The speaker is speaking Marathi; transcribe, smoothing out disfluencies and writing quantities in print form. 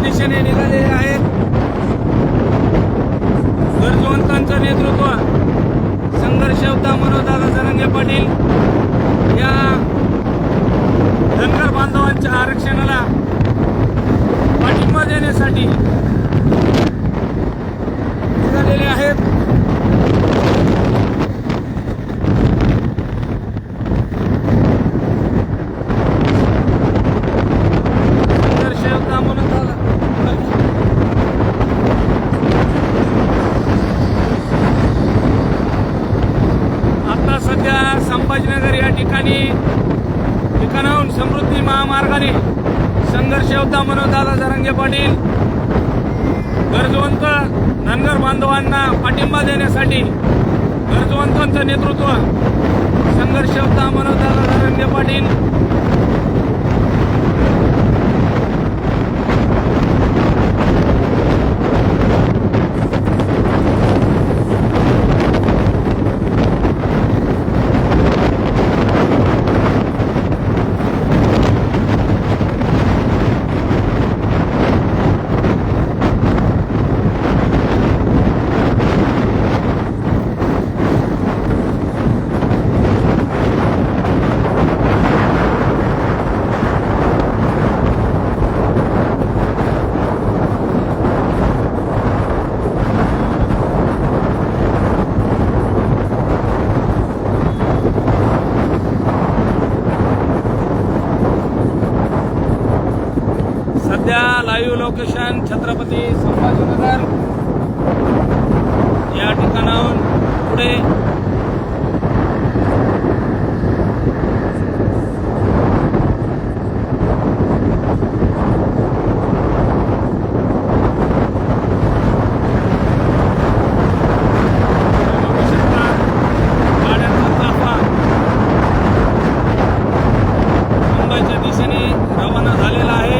दिशेने निघालेले आहेत. गरजवंतांचं नेतृत्व संघर्ष योद्धा मनोजदादा जरांगे पाटील या धनगर बांधवांच्या आरक्षणाला पाठिंबा देण्यासाठी निघालेले आहेत. संघर्ष योद्धा मनोजदादा आता सध्या संभाजीनगर या ठिकाणाहून समृद्धी महामार्गाने संघर्ष योद्धा मनोजदादा जरांगे पाटील गरजवंत धनगर बांधवांना पाठिंबा देण्यासाठी गरजवंतांचं नेतृत्व संघर्ष योद्धा मनोजदादा जरांगे पाटील सध्या लाईव्ह लोकेशन छत्रपती संभाजीनगर या ठिकाणाहून पुढे गाड्यांचा ताफा मुंबईच्या दिशेने रवाना झालेला आहे.